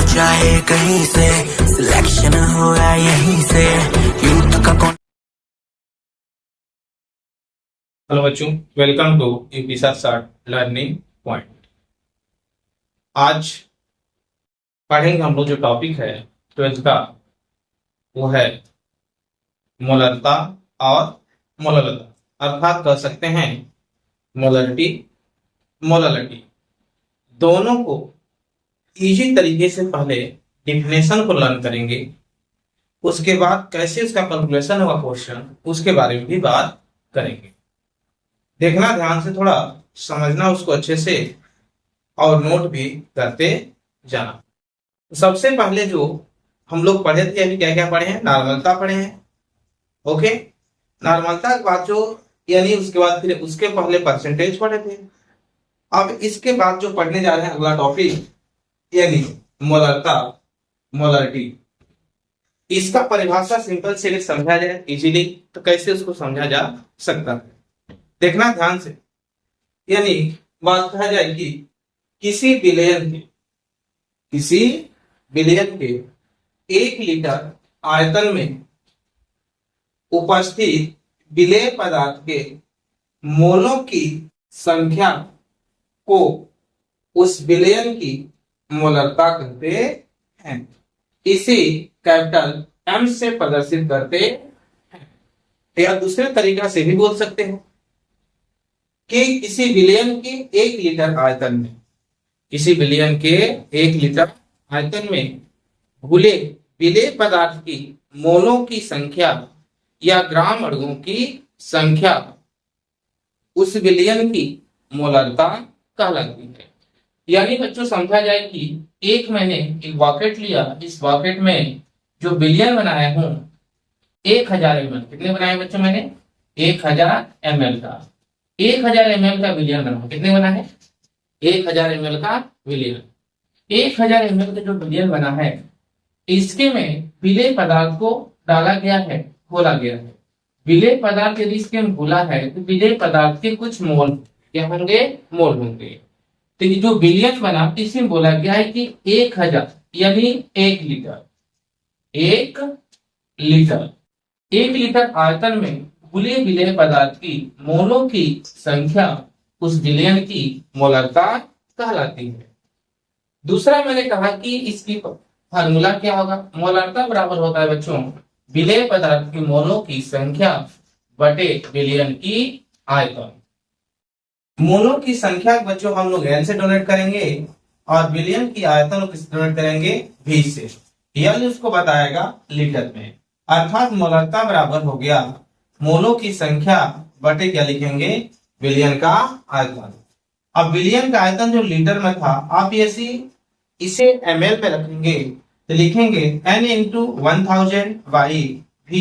जाए कहीं से, सिलेक्शन हो या यहीं से, यूथ का कौन। हेलो बच्चों, welcome to UPSC start learning point. आज पढ़ेंगे हम लोग जो टॉपिक है 12th का, वो है मोलरता और मोललता, अर्थात कह सकते हैं मोलरिटी मोललिटी। दोनों को इजी तरीके से पहले डिफिनेशन को लर्न करेंगे, उसके बाद कैसे उसका कैलकुलेशन होगा क्वेश्चन, उसके बारे में भी बात करेंगे। देखना ध्यान से, थोड़ा समझना उसको अच्छे से और नोट भी करते जाना। सबसे पहले जो हम लोग पढ़े थे, अभी क्या क्या पढ़े हैं, नॉर्मलता पढ़े हैं। ओके, नॉर्मलता के बाद जो यानी उसके बाद फिर उसके पहले परसेंटेज पढ़े थे। अब इसके बाद जो पढ़ने जा रहे हैं अगला टॉपिक यानी मोलरता मोलरिटी। इसका परिभाषा सिंपल से समझा जाए इजीली तो कैसे उसको समझा जा सकता है, देखना ध्यान से। यानी बात कहा जाए कि किसी बिलियन के 1 लीटर आयतन में उपस्थित विलेय पदार्थ के मोलों की संख्या को उस बिलियन की मोलरता कहते हैं। इसे कैपिटल एम से प्रदर्शित करते हैं, या दूसरे तरीका से भी बोल सकते हैं कि किसी बिलियन के 1 लीटर आयतन में, किसी बिलियन के 1 लीटर आयतन में घुले विलेय पदार्थ की मोलों की संख्या या ग्राम अणुओं की संख्या उस बिलियन की मोलरता कहलाती है। यानी बच्चों समझा जाए कि मैंने एक बॉकेट लिया, इस बॉकेट में जो बिलियन बनाया हूं 1000 ml, कितने बनाए बच्चों मैंने 1000 ml का, 1000 ml का बिलियन बना, कितने बना है 1000 ml का बिलियन। 1000 ml का जो बिलियन बना है इसके में विलेय पदार्थ को डाला गया है, घोला गया है। विलेय पदार्थ यदि इसके में घोला है तो विलेय पदार्थ के कुछ मोल क्या होंगे, मोल होंगे। तो ये जो बिलियन बना इसमें बोला गया है कि 1000 यानी 1 लीटर, 1 लीटर आयतन में घुले विलेय पदार्थ की मोलों की संख्या उस बिलियन की मोलरता कहलाती है। दूसरा मैंने कहा कि इसकी फार्मूला क्या होगा, मोलरता बराबर होता है बच्चों विलेय पदार्थ की मोलों की संख्या बटे बिलियन की आयतन। मोलों की संख्या बच्चों हम लोग एन से डोनेट करेंगे और बिलियन की आयतन को डोनेट करेंगे भी से, यानी उसको बताएगा लीटर में। अर्थात मोलरता बराबर हो गया मोलों की संख्या बटे क्या लिखेंगे, बिलियन का आयतन। अब बिलियन का आयतन जो लीटर में था, आप इसे ml पे रखेंगे तो लिखेंगे n into 1000 by v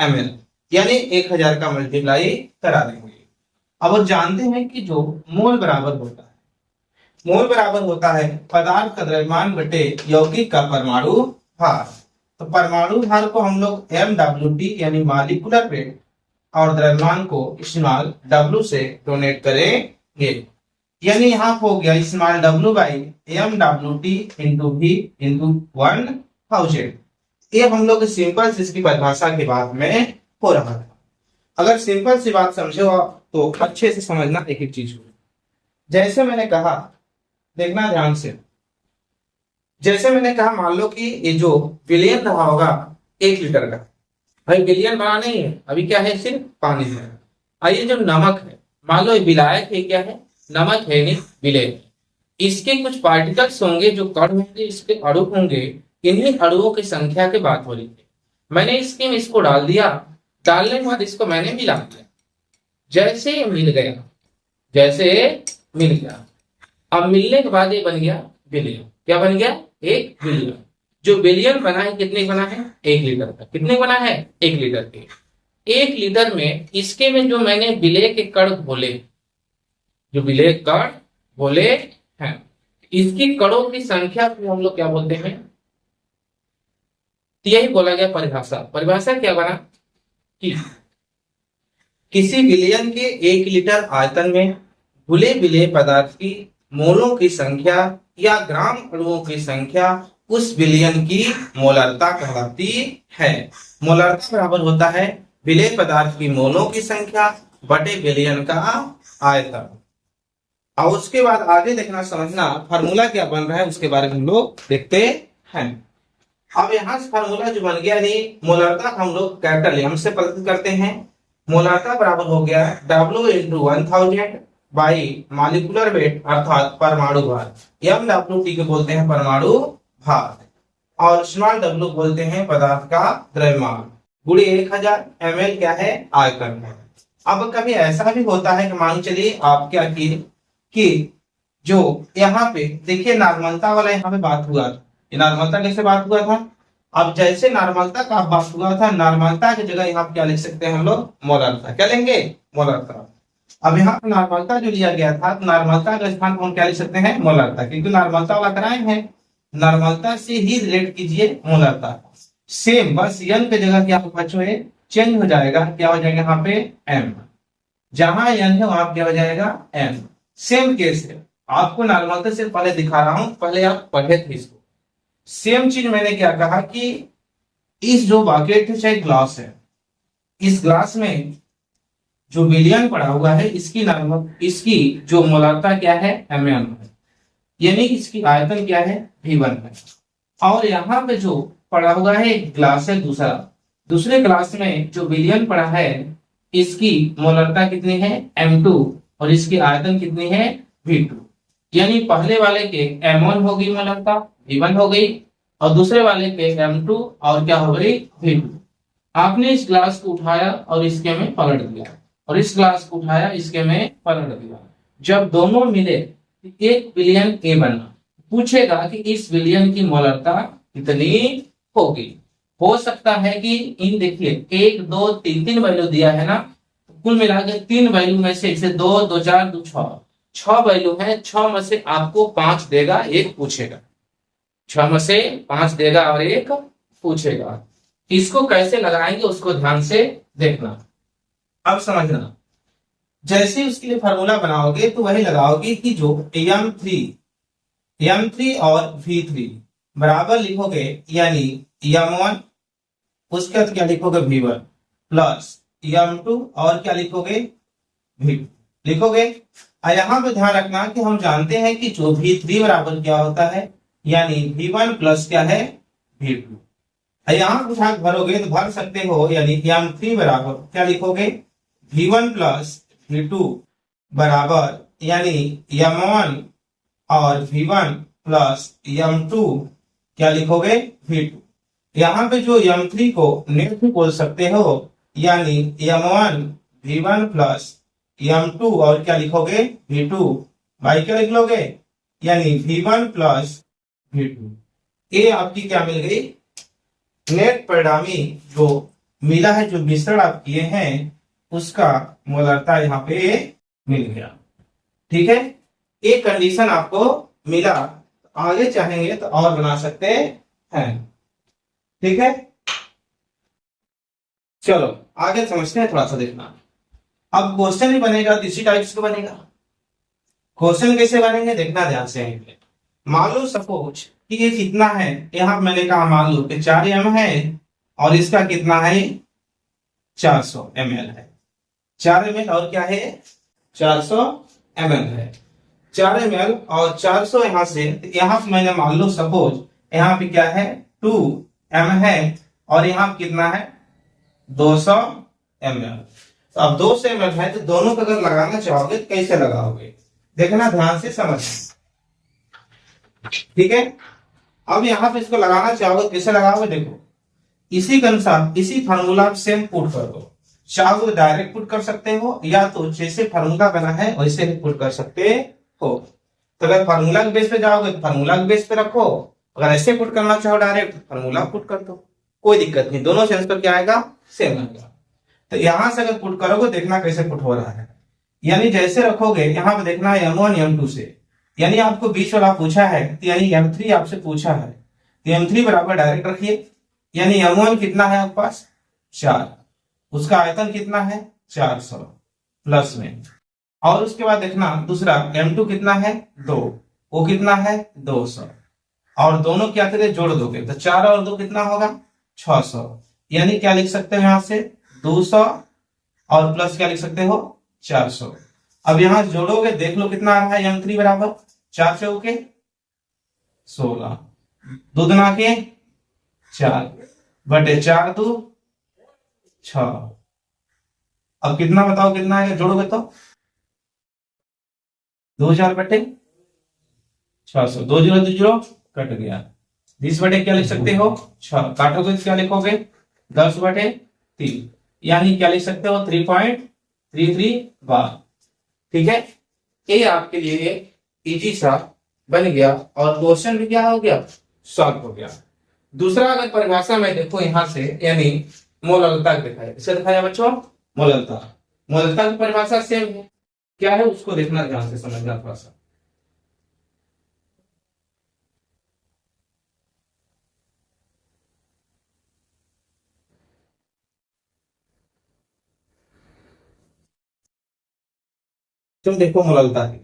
ml, यानी 1000 का मल्टीप्लाई करा देंगे। अब जानते हैं कि जो मोल बराबर होता है पदार्थ का द्रव्यमान बटे यौगिक का परमाणु भार। तो परमाणु भार को हम लोग MWT यानी मॉलिक्यूलर वेट और द्रव्यमान को स्मॉल w से डोनेट करेंगे। यानी यहाँ हो गया small w by MWT into v into 1000। ये हम लोग सिंपल से इसकी परिभाषा के बाद में हो रहा था। अगर सिंपल सी बात समझे तो अच्छे से समझना एक एक चीज को। जैसे मैंने कहा, देखना ध्यान से, जैसे मैंने कहा मान लो कि ये जो बिलियन रहा होगा 1 लीटर का, भाई बिलियन बना नहीं है, अभी क्या है सिर्फ पानी है। आइए जो नमक है, मान लो ये विलायक है, क्या है नमक है, नहीं विलेय। इसके कुछ पार्टिकल्स होंगे जो कण होंगे, इसके अणु होंगे, इन्हीं अणुओं की संख्या की बात हो रही है। मैंने इसको डाल दिया, डालने के बाद इसको मैंने मिला दिया, जैसे मिल गया, अब मिलने के बाद ये बन गया बिलियन। क्या बन गया, 1 बिलियन। जो बिलियन बना है कितने बना है, 1 लीटर का। कितने बना है, 1 लीटर के। 1 लीटर में इसके में जो मैंने विलेय के कण घोले, जो विलेय कण घोले हैं, इसकी कणों की संख्या को हम लोग क्या बोलते हैं, तो यही बोला गया परिभाषा क्या बना कि किसी बिलियन के 1 लीटर आयतन में घुले विलेय पदार्थ की मोलों की संख्या या ग्राम अणुओं की संख्या उस विलयन की मोलरता कहलाती है। मोलरता बराबर होता है विलेय पदार्थ की मोलों की संख्या बटे विलयन का आयतन। और उसके बाद आगे देखना समझना फार्मूला क्या बन रहा है उसके बारे में हम लोग देखते हैं। अब यहाँ से फार्मूला जो बन गया नहीं, मोलरता हम लोग कैपिटल एम से प्रकट करते हैं। मोलरता बराबर हो गया W into 1000 by molecular weight अर्थात परमाणु भार। MWT के बोलते हैं परमाणु भार और स्मॉल w बोलते हैं पदार्थ का द्रव्यमान गुणे 1000 ml क्या है आयतन है। अब कभी ऐसा भी होता है कि मान चलिए आप क्या किए कि जो यहाँ पे देखिए नॉर्मलता वाला यहाँ पे बात हुआ था, ये नॉर्मलता कैसे बात हुआ था। अब जैसे नॉर्मलता का बात हुआ था, नॉर्मलता की जगह यहाँ क्या लिख सकते हैं हम लोग मोलरता, क्या लेंगे मोलरता। अब यहाँ पे नॉर्मलता जो लिया गया था, नॉर्मलता का स्थान हम क्या लिख सकते हैं मोलरता, क्योंकि नॉर्मलता वाला कराए हैं, नॉर्मलता से ही रिलेट कीजिए मोलरता। सेम बस n की जगह क्या बच्चों है चेंज हो जाएगा, क्या हो जाएगा यहाँ पे m, जहां n है वहां क्या हो जाएगा m। सेम केस है, आपको नॉर्मलता से पहले दिखा रहा हूं, पहले आप पढ़े थे इसको। सेम चीज मैंने क्या कहा कि इस जो बकेट है चाहे ग्लास है, इस ग्लास में जो विलयन पड़ा हुआ है इसकी नॉर्मल, इसकी जो मोलरता क्या है mm है, यानी इसकी आयतन क्या है V1 है। और यहाँ पे जो पड़ा हुआ है ग्लास है दूसरा, दूसरे ग्लास में जो विलयन पड़ा है इसकी मोलरता कितनी है M2 और इसकी आयतन कितनी है V2। यानी पहले वाले के M1 हो गई मोलरता V1 हो गई और दूसरे वाले के M2 और क्या हो गई V2। आपने इस ग्लास को उठाया और इसके में पलट दिया और इस ग्लास को उठाया इसके में पलट दिया, जब दोनों मिले एक विलयन ए बना। पूछेगा कि इस विलयन की मोलरता कितनी होगी। हो सकता है कि इन देखिए 1 2 3 3 वैल्यू दिया है ना, कुल मिलाकर 3 वैल्यू में से इसे 2 2 4 2 6 वैल्यू है, 6 में से आपको 5 देगा, एक पूछेगा, 6 में से 5 देगा और एक पूछेगा। इसको कैसे लगाएंगे उसको ध्यान से देखना। अब समझना, जैसे उसके लिए फार्मूला बनाओगे तो वही लगाओगे कि जो M3 और V3 बराबर लिखोगे, यानी M1 उसके बाद क्या लिखोगे V1 प्लस M2 और क्या लिखोगे V2 लिखोगे। और यहाँ पे ध्यान रखना कि हम जानते हैं कि जो V3 बराबर क्या होता है, यानी V1 प्लस क्या है V2। यहाँ कुछ आप भरोगे तो भर सकते हो, यानी M3 बराबर क्या लिखोगे V1 प्लस V2 बराबर यानी M1 और V1 प्लस M2 क्या लिखोगे V2। यहाँ पे जो M3 को नेट भी बोल सकते हो, यानी M1 V1 प्लस M2 और क्या लिखोगे V2 बाई क्या लिख लोगे, यानी V1 प्लस V2। ये आपकी क्या मिल गई नेट परिणामी जो मिला है, जो मिश्रण आप किए हैं उसका मोलरता यहाँ पे मिल गया। ठीक है, एक कंडीशन आपको मिला, आगे चाहेंगे तो और बना सकते हैं। ठीक है, चलो आगे समझते हैं, थोड़ा सा देखना। अब क्वेश्चन ही बनेगा तो इसी टाइप से बनेगा। क्वेश्चन कैसे बनेंगे देखना ध्यान से। मान लो सपोज कि ये कितना है, यहां मैंने कहा मान लो कि 4 m है और इसका कितना है 400 ml है। 4 ml और क्या है 400 ml है। 4 ml और 400 यहां से, यहां मैंने मान लो सपोज यहाँ पे क्या है 2 m है और यहाँ कितना है 200 ml। तो अब 200 ml है तो दोनों को अगर लगाना चाहोगे तो कैसे लगाओगे देखना ध्यान से समझ। ठीक है, अब यहाँ पे इसको लगाना चाहोगे कैसे लगाओगे देखो, इसी के अनुसार इसी फार्मूला सेम पुट कर दो। चाहो तो डायरेक्ट पुट कर सकते हो या तो जैसे फार्मूला बना है वैसे भी पुट कर सकते हो। तो अगर फार्मूला के बेस पे जाओगे तो फार्मूला के बेस पे रखो, अगर ऐसे पुट करना चाहो डायरेक्ट तो फार्मूला पुट कर दो, कोई दिक्कत नहीं, दोनों सेंस पर क्या आएगा सेम आएगा। तो यहां से अगर पुट करोगे देखना कैसे पुट हो रहा है, यानी जैसे रखोगे यहाँ पे देखना है M1 M2 से, यानी आपको बीच वाला पूछा है यानी M3 आपसे पूछा है तो M3 बराबर डायरेक्ट रखिए, यानी M1 कितना है आपके पास 4, उसका आयतन कितना है 400 प्लस में, और उसके बाद देखना दूसरा M2 कितना है 2, वो कितना है 200 और दोनों क्या करें, जोड़ दोगे तो 4 और 2 कितना होगा, 600। यानी क्या लिख सकते हो यहां से 200 और प्लस क्या लिख सकते हो 400। अब यहां जोड़ोगे देख लो कितना आ रहा है, m3 बराबर 4 चौके 16, 2 दुना के 4 बटे 4 2 6। अब कितना बताओ कितना आएगा, जोड़ोगे तो 2000 बटे 600, 2 0 2 0 कट गया। 20 बटे क्या लिख सकते हो 6, काटोगे तो क्या लिखोगे 10 बटे 3, यानी क्या लिख सकते हो 3.33 बार। ठीक है, ये आपके लिए इजी सा बन गया और क्वेश्चन भी क्या हो गया, सॉल्व हो गया। दूसरा अगर परिभाषा में देखो यहां से, यानी मोललता दिखाया, इसे दिखाया बच्चों मोललता। मोललता की परिभाषा सेम है, क्या है उसको देखना, ध्यान से समझना थोड़ा सा। तुम देखो मोललता की,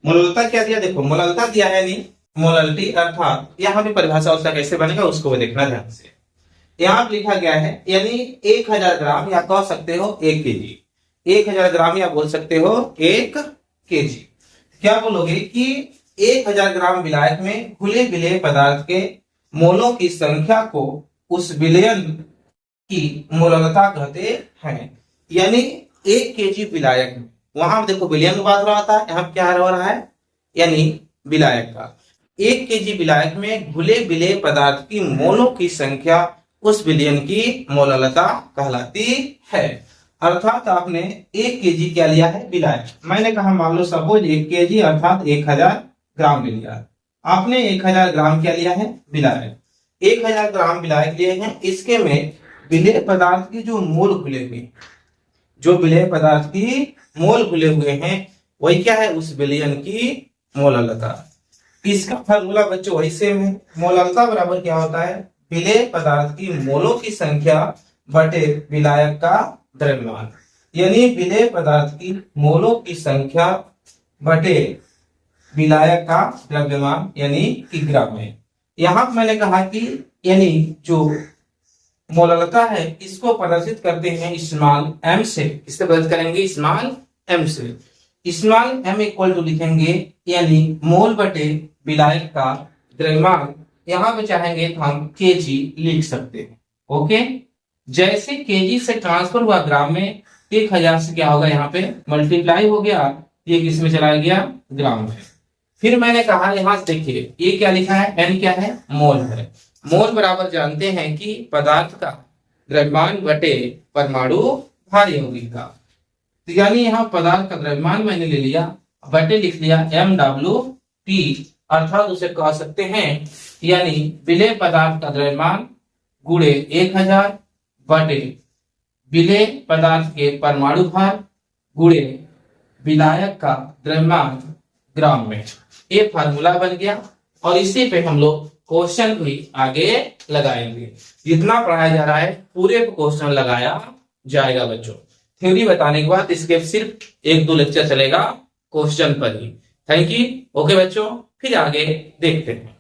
मोललता क्या दिया, देखो मोललता दिया है नहीं, मोलल्टी अर्थात यहाँ पे परिभाषा उसका कैसे बनेगा उसको भी देखना ध्यान से। यहाँ पे लिखा गया है यानी 1000 ग्राम, या कह सकते हो 1 केजी, 1000 ग्राम या बोल सकते हो 1 केजी। क्या बोलोगे कि 1000 ग्राम विलायक में घुले मिले पदार्थ के मोलों की संख्या को उस विलयन की मोललता कहते हैं। यानी 1 केजी विलायक में, वहां देखो विलयन की बात हो रहा था, यहाँ क्या हो रहा है, यानी विलायक का 1 केजी विलायक में घुले मिले पदार्थ की मोलों की संख्या उस विलयन की मोललता कहलाती है। अर्थात आपने 1 केजी क्या लिया है विलायक, मैंने कहा मान लो सपोज 1 केजी अर्थात 1000 ग्राम ले लिया, आपने 1000 ग्राम क्या लिया है विलायक, 1000 ग्राम विलायक लिए हैं, इसके में विलेय पदार्थ की जो मोल खुले हुए, जो विलेय पदार्थ की मोल खुले हुए हैं वही क्या है उस विलयन की मोललता। इसका फार्मूला बच्चों वही सेम है, मोललता बराबर क्या होता है, विलेय पदार्थ की मोलों की संख्या बटे विलायक का द्रव्यमान। यानी विलेय पदार्थ की मोलों की संख्या बटे विलायक का द्रव्यमान यानी कि ग्राम में। यहां मैंने कहा कि यानी जो मोललता है इसको प्रदर्शित करते हैं स्मॉल m से, किससे प्रदर्शित करेंगे स्मॉल m से। स्मॉल m इक्वल टू लिखेंगे यानी मोल बटे विलायक का द्रव्यमान, यहाँ पे चाहेंगे तो हम केजी लिख सकते हैं। ओके, जैसे केजी से ट्रांसफर हुआ ग्राम में, 1000 से क्या होगा यहाँ पे मल्टीप्लाई हो गया, ये किस में चला गया ग्राम में। फिर मैंने कहा यहाँ से देखिए ये क्या लिखा है, n क्या है मोल है, मोल बराबर जानते हैं कि पदार्थ का द्रव्यमान बटे परमाणु भार यौगिक का। तो यानी यहाँ पदार्थ का द्रव्यमान मैंने ले लिया, बटे लिख लिया MWT, अर्थात उसे कह सकते हैं यानी विलेय पदार्थ का द्रव्यमान गुणे 1000 बटे विलेय पदार्थ के परमाणु भार गुणे विलायक का द्रव्यमान ग्राम में। ये फार्मूला बन गया और इसी पे हम लोग क्वेश्चन भी आगे लगाएंगे। जितना पढ़ाया जा रहा है पूरे क्वेश्चन लगाया जाएगा बच्चों। थ्योरी बताने के बाद इसके सिर्फ 1-2 लेक्चर चलेगा क्वेश्चन पर ही। Thank you. ओके बच्चों, फिर आगे देखते हैं।